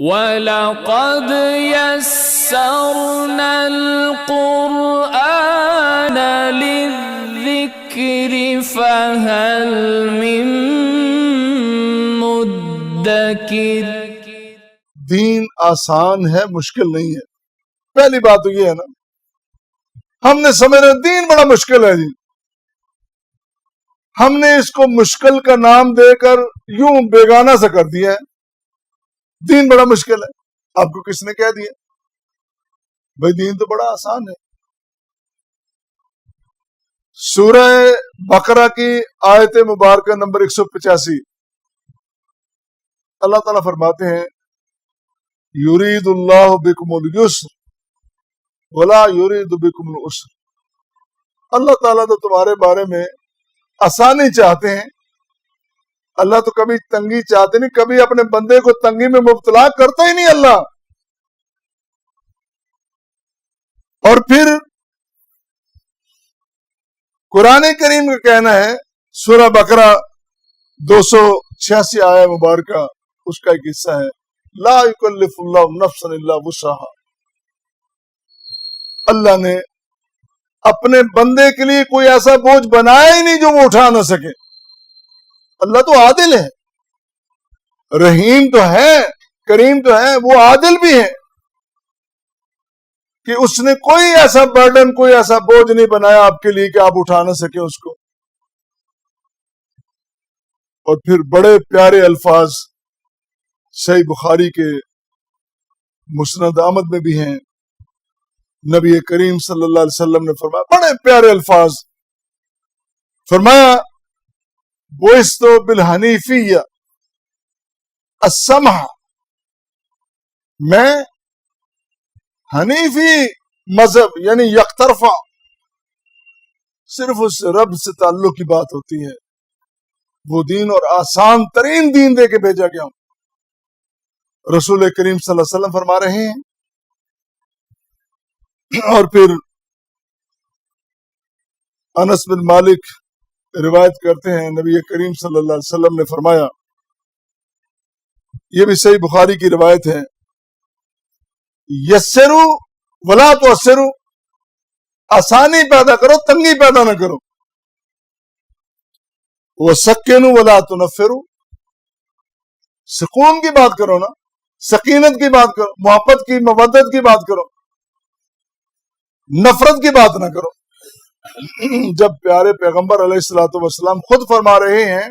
وَلَقَدْ يَسَّرْنَا الْقُرْآنَ لِلذِّكْرِ فَهَلْ مِن مُدَّكِرٍ۔ دین آسان ہے، مشکل نہیں ہے۔ پہلی بات تو یہ ہے نا، ہم نے سمجھا دین بڑا مشکل ہے جی، ہم نے اس کو مشکل کا نام دے کر یوں بیگانہ سے کر دیا ہے۔ دین بڑا مشکل ہے، آپ کو کس نے کہہ دیا؟ بھائی دین تو بڑا آسان ہے۔ سورہ بقرہ کی آیت مبارکہ نمبر 185، اللہ تعالیٰ فرماتے ہیں یرید اللہ بکم اليسر ولا یرید بکم العسر۔ اللہ تعالیٰ تو تمہارے بارے میں آسانی چاہتے ہیں، اللہ تو کبھی تنگی چاہتے نہیں، کبھی اپنے بندے کو تنگی میں مبتلا کرتا ہی نہیں اللہ۔ اور پھر قرآن کریم کا کہنا ہے، سورہ بقرہ 286 آیہ مبارکہ، اس کا ایک حصہ ہے لا یکلف اللہ نفسا الا وسعہا۔ اللہ نے اپنے بندے کے لیے کوئی ایسا بوجھ بنایا ہی نہیں جو وہ اٹھا نہ سکے۔ اللہ تو عادل ہے، رحیم تو ہے، کریم تو ہے، وہ عادل بھی ہے کہ اس نے کوئی ایسا برڈن، کوئی ایسا بوجھ نہیں بنایا آپ کے لیے کہ آپ اٹھا نہ سکیں اس کو۔ اور پھر بڑے پیارے الفاظ صحیح بخاری کے مسند احمد میں بھی ہیں، نبی کریم صلی اللہ علیہ وسلم نے فرمایا، بڑے پیارے الفاظ فرمایا بوئستو بالحنیفیہ السمح، میں حنیفی مذہب یعنی یک طرفہ، صرف اس رب سے تعلق کی بات ہوتی ہے، وہ دین اور آسان ترین دین دے کے بھیجا گیا ہوں۔ رسول کریم صلی اللہ علیہ وسلم فرما رہے ہیں۔ اور پھر انس بن مالک روایت کرتے ہیں، نبی کریم صلی اللہ علیہ وسلم نے فرمایا، یہ بھی صحیح بخاری کی روایت ہے، یسرو ولا تعسرو، آسانی پیدا کرو، تنگی پیدا نہ کرو، وسکینو ولا تنفرو، سکون کی بات کرو نا، سکینت کی بات کرو، محبت کی، مودت کی بات کرو، نفرت کی بات نہ کرو۔ جب پیارے پیغمبر علیہ الصلوۃ والسلام خود فرما رہے ہیں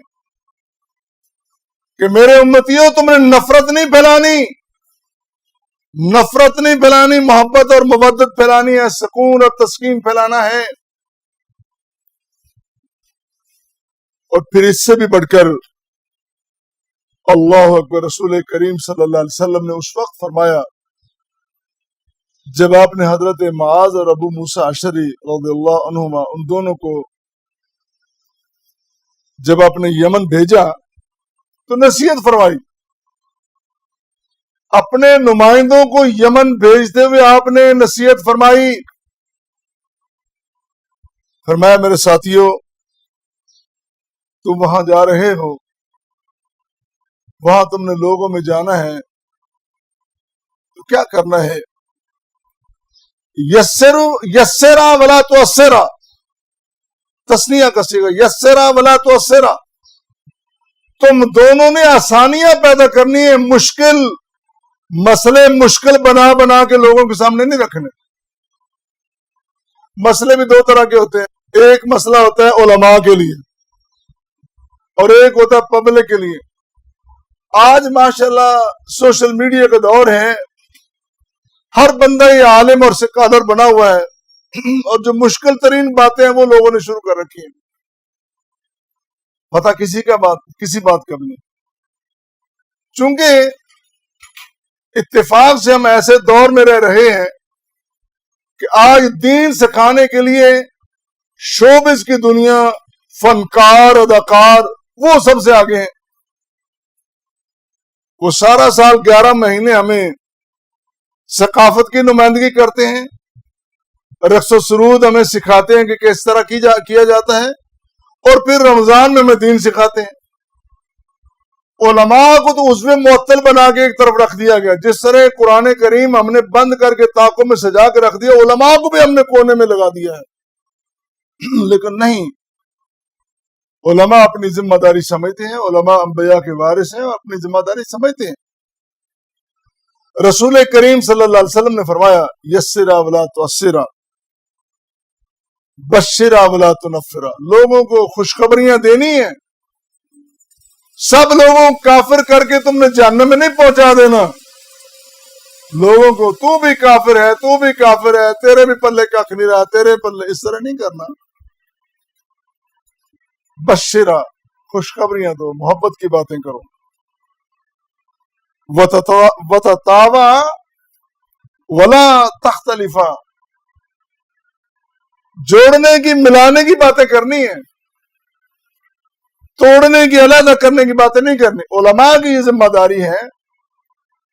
کہ میرے امتیوں تم نے نفرت نہیں پھیلانی، نفرت نہیں پھیلانی، محبت اور مودت پھیلانی ہے، سکون اور تسکین پھیلانا ہے۔ اور پھر اس سے بھی بڑھ کر اللہ اکبر، رسول کریم صلی اللہ علیہ وسلم نے اس وقت فرمایا جب آپ نے حضرت معاذ اور ابو موسیٰ اشعری رضی اللہ عنہما، ان دونوں کو جب آپ نے یمن بھیجا تو نصیحت فرمائی، اپنے نمائندوں کو یمن بھیجتے ہوئے آپ نے نصیحت فرمائی، فرمایا میرے ساتھیوں تم وہاں جا رہے ہو، وہاں تم نے لوگوں میں جانا ہے تو کیا کرنا ہے؟ یسرا ولا تعسرا، تسنیہ کا صیغہ، یسرا ولا تعسرا، تم دونوں نے آسانیاں پیدا کرنی ہے، مشکل مسئلے مشکل بنا بنا کے لوگوں کے سامنے نہیں رکھنے۔ مسئلے بھی دو طرح کے ہوتے ہیں، ایک مسئلہ ہوتا ہے علماء کے لیے اور ایک ہوتا ہے پبلک کے لیے۔ آج ماشاءاللہ سوشل میڈیا کا دور ہے، ہر بندہ یہ عالم اور قادر بنا ہوا ہے، اور جو مشکل ترین باتیں ہیں وہ لوگوں نے شروع کر رکھی ہیں، پتہ کسی بات کا بھی نہیں۔ چونکہ اتفاق سے ہم ایسے دور میں رہ رہے ہیں کہ آج دین سکھانے کے لیے شوبز کی دنیا، فنکار، اداکار، وہ سب سے آگے ہیں۔ وہ سارا سال 11 مہینے ہمیں ثقافت کی نمائندگی کرتے ہیں، رقص و سرود ہمیں سکھاتے ہیں کہ کس طرح کیا جاتا ہے، اور پھر رمضان میں ہمیں دین سکھاتے ہیں۔ علماء کو تو اس میں معطل بنا کے ایک طرف رکھ دیا گیا، جس طرح قرآن کریم ہم نے بند کر کے طاقوں میں سجا کے رکھ دیا، علماء کو بھی ہم نے کونے میں لگا دیا ہے۔ لیکن نہیں، علماء اپنی ذمہ داری سمجھتے ہیں، علماء انبیاء کے وارث ہیں اور اپنی ذمہ داری سمجھتے ہیں۔ رسول کریم صلی اللہ علیہ وسلم نے فرمایا یسرا ولا تعسرا، بشرا ولا تنفرا، لوگوں کو خوشخبریاں دینی ہیں، سب لوگوں کو کافر کر کے تم نے جہنم میں نہیں پہنچا دینا، لوگوں کو تو بھی کافر ہے، تو بھی کافر ہے، تیرے بھی پلے کھ نہیں رہا، تیرے پلے، اس طرح نہیں کرنا۔ بشرا، خوشخبریاں دو، محبت کی باتیں کرو۔ وتتابع ولا تختلفا، جوڑنے کی ملانے کی باتیں کرنی ہیں، توڑنے کی علیحدہ کرنے کی باتیں نہیں کرنی۔ علماء کی یہ ذمہ داری ہے،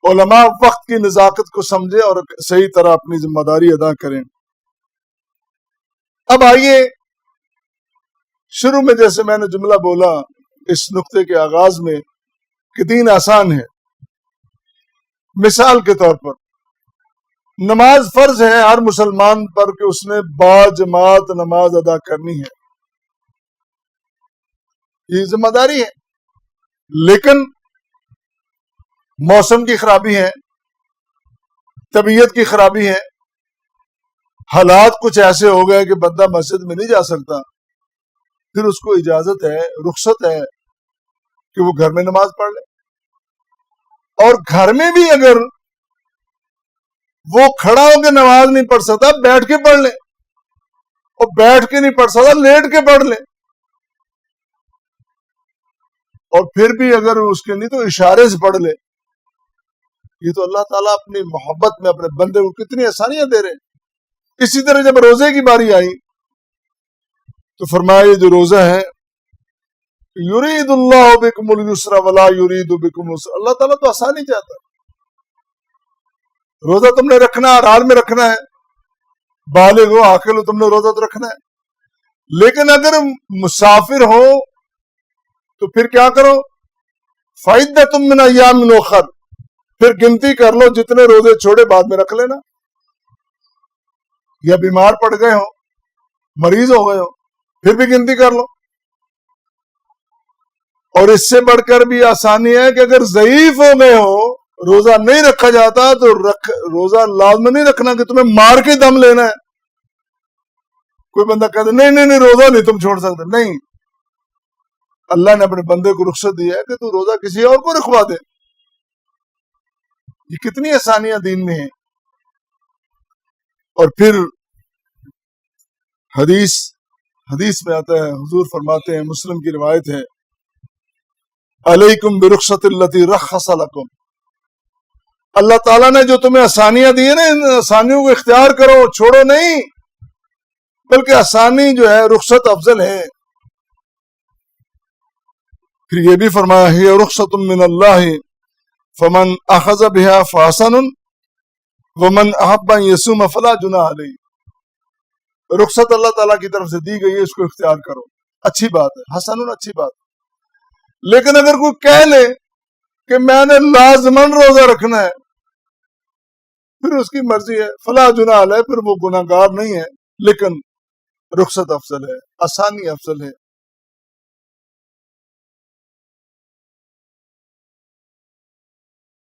علماء وقت کی نزاکت کو سمجھے اور صحیح طرح اپنی ذمہ داری ادا کریں۔ اب آئیے شروع میں جیسے میں نے جملہ بولا اس نقطے کے آغاز میں کہ دین آسان ہے۔ مثال کے طور پر نماز فرض ہے ہر مسلمان پر کہ اس نے با جماعت نماز ادا کرنی ہے، یہ ذمہ داری ہے۔ لیکن موسم کی خرابی ہے، طبیعت کی خرابی ہے، حالات کچھ ایسے ہو گئے کہ بندہ مسجد میں نہیں جا سکتا، پھر اس کو اجازت ہے، رخصت ہے کہ وہ گھر میں نماز پڑھ لے۔ اور گھر میں بھی اگر وہ کھڑا ہو کے نماز نہیں پڑھ سکتا، بیٹھ کے پڑھ لے، اور بیٹھ کے نہیں پڑھ سکتا لیٹ کے پڑھ لے، اور پھر بھی اگر اس کے نہیں تو اشارے سے پڑھ لے۔ یہ تو اللہ تعالیٰ اپنی محبت میں اپنے بندے کو کتنی آسانیاں دے رہے ہیں۔ اسی طرح جب روزے کی باری آئی تو فرمایا یہ جو روزہ ہے یرید اللہ بکم اليسر ولا یرید بکم العسر، اللہ تعالیٰ تو آسانی چاہتا ہے۔ روزہ تم نے رکھنا ہے، حال میں رکھنا ہے، بالغ ہو عاقل ہو، تم نے روزہ تو رکھنا ہے۔ لیکن اگر مسافر ہو تو پھر کیا کرو؟ فعدۃ من ایام اخر، پھر گنتی کر لو، جتنے روزے چھوڑے بعد میں رکھ لینا، یا بیمار پڑ گئے ہو، مریض ہو گئے ہو، پھر بھی گنتی کر لو۔ اور اس سے بڑھ کر بھی آسانی ہے کہ اگر ضعیف ہو گئے ہو، روزہ نہیں رکھا جاتا تو روزہ لازم نہیں رکھنا کہ تمہیں مار کے دم لینا ہے۔ کوئی بندہ کہتا نہیں روزہ نہیں تم چھوڑ سکتے، نہیں، اللہ نے اپنے بندے کو رخصت دیا ہے کہ تو روزہ کسی اور کو رکھوا دے۔ یہ کتنی آسانیاں دین میں ہیں۔ اور پھر حدیث میں آتا ہے، حضور فرماتے ہیں، مسلم کی روایت ہے، علیکم برخصت التی رخص لکم، اللہ تعالیٰ نے جو تمہیں آسانیاں دی ہیں نا، ان آسانیوں کو اختیار کرو، چھوڑو نہیں، بلکہ آسانی جو ہے رخصت افضل ہے۔ پھر یہ بھی فرمایا ہے رخصت من اللہ فمن اخذ بها فحسن ومن احب ان یصوم فلا جناح علیہ، رخصت اللہ تعالیٰ کی طرف سے دی گئی ہے، اس کو اختیار کرو، اچھی بات ہے، حسن اچھی بات ہے۔ لیکن اگر کوئی کہہ لے کہ میں نے لازماً روزہ رکھنا ہے، پھر اس کی مرضی ہے، فلا جناح علیہ، پھر وہ گناہگار نہیں ہے، لیکن رخصت افضل ہے، آسانی افضل ہے۔